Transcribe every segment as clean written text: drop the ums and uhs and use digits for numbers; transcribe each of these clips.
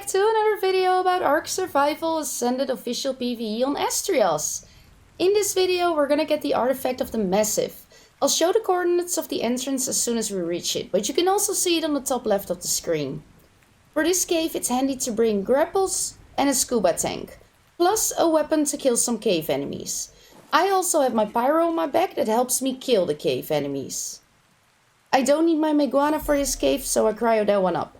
to another video about Ark Survival Ascended official PVE on Astraeos. In this video we're gonna get the artifact of the Massive. I'll show the coordinates of the entrance as soon as we reach it, but you can also see it on the top left of the screen. For this cave it's handy to bring Grapples and a scuba tank, plus a weapon to kill some cave enemies. I also have my Pyro on my back that helps me kill the cave enemies. I don't need my Meguana for this cave, so I cryo that one up.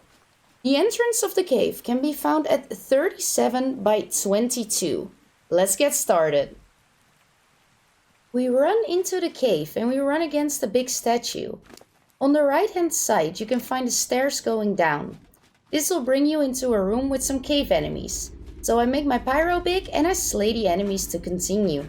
The entrance of the cave can be found at 37 by 22. Let's get started. We run into the cave and we run against a big statue. On the right hand side you can find the stairs going down. This will bring you into a room with some cave enemies. So I make my pyro big and I slay the enemies to continue.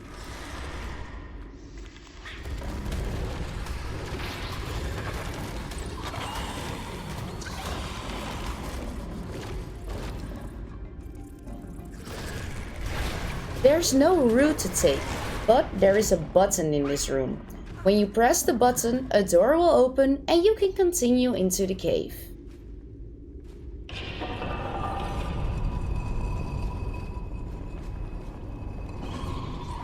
There's no route to take, but there is a button in this room. When you press the button, a door will open and you can continue into the cave.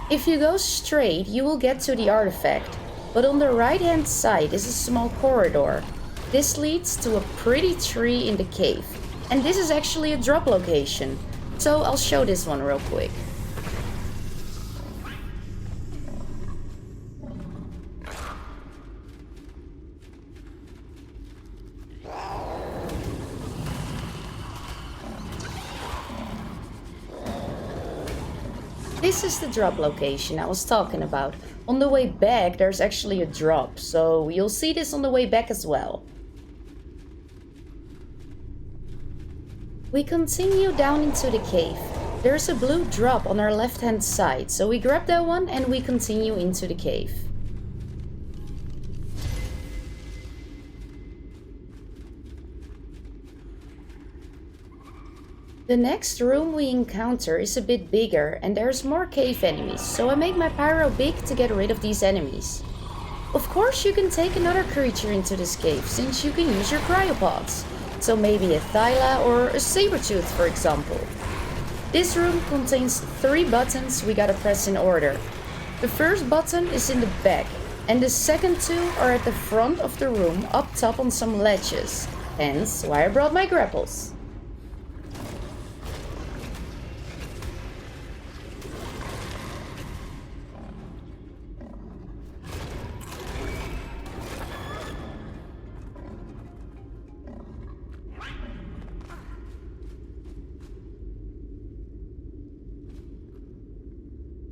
If you go straight, you will get to the artifact, but on the right hand side is a small corridor. This leads to a pretty tree in the cave, and this is actually a drop location, so I'll show this one real quick. This is the drop location I was talking about. On the way back there's actually a drop, so you'll see this on the way back as well. We continue down into the cave. There's a blue drop on our left hand side, so we grab that one and we continue into the cave. The next room we encounter is a bit bigger and there's more cave enemies, so I make my pyro big to get rid of these enemies. Of course you can take another creature into this cave since you can use your cryopods, so maybe a Thyla or a Sabertooth for example. This room contains 3 buttons we gotta press in order. The first button is in the back and the second 2 are at the front of the room up top on some ledges, hence why I brought my grapples.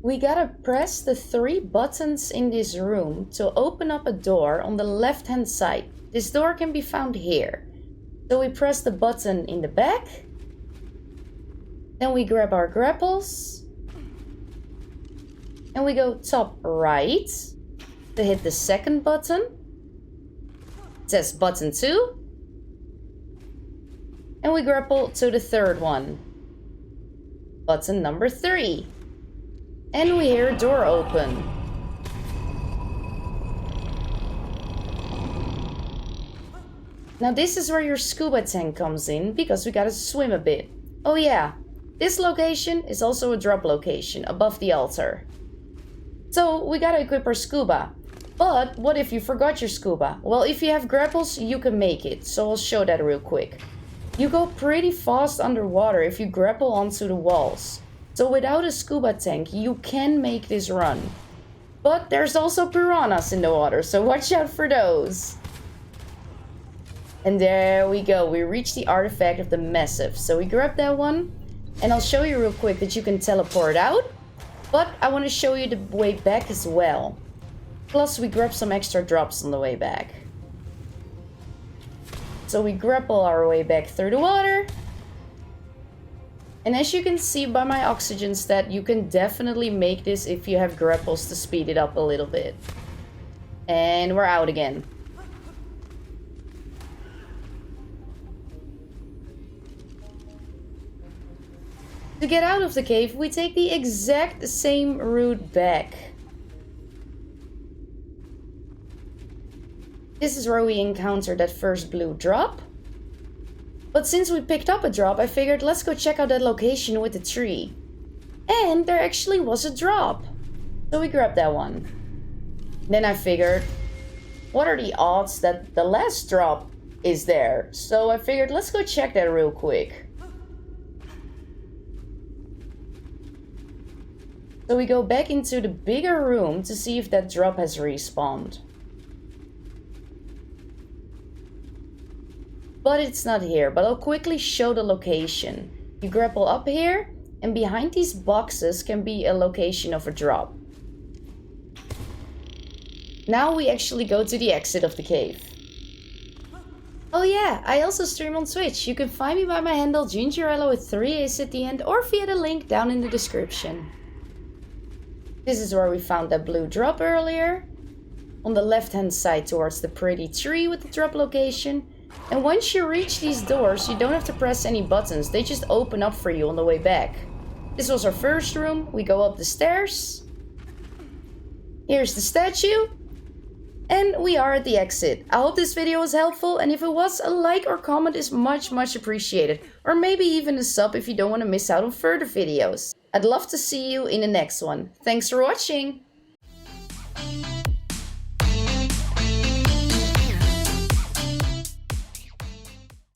We gotta press the 3 buttons in this room to open up a door on the left hand side. This door can be found here. So we press the button in the back. Then we grab our grapples. And we go top right to hit the second button. It says button 2. And we grapple to the third one. Button number 3. And we hear a door open. Now this is where your scuba tank comes in, because we gotta swim a bit. Oh yeah, this location is also a drop location, above the altar. So we gotta equip our scuba. But what if you forgot your scuba? Well, if you have grapples, you can make it, so I'll show that real quick. You go pretty fast underwater if you grapple onto the walls. So without a scuba tank, you can make this run. But there's also piranhas in the water, so watch out for those. And there we go, we reached the artifact of the Massive. So we grab that one, and I'll show you real quick that you can teleport out. But I want to show you the way back as well. Plus we grab some extra drops on the way back. So we grapple our way back through the water. And as you can see by my oxygen stat, you can definitely make this if you have grapples to speed it up a little bit. And we're out again. To get out of the cave, we take the exact same route back. This is where we encounter that first blue drop. But since we picked up a drop, I figured let's go check out that location with the tree. And there actually was a drop. So we grabbed that one. Then I figured, what are the odds that the last drop is there? So I figured let's go check that real quick. So we go back into the bigger room to see if that drop has respawned. But it's not here, but I'll quickly show the location. You grapple up here, and behind these boxes can be a location of a drop. Now we actually go to the exit of the cave. Oh yeah, I also stream on Twitch. You can find me by my handle Gingerello with 3 A's at the end or via the link down in the description. This is where we found that blue drop earlier. On the left hand side towards the pretty tree with the drop location. And once you reach these doors, you don't have to press any buttons. They just open up for you on the way back. This was our first room. We go up the stairs. Here's the statue. And we are at the exit. I hope this video was helpful. And if it was, a like or comment is much appreciated. Or maybe even a sub if you don't want to miss out on further videos. I'd love to see you in the next one. Thanks for watching.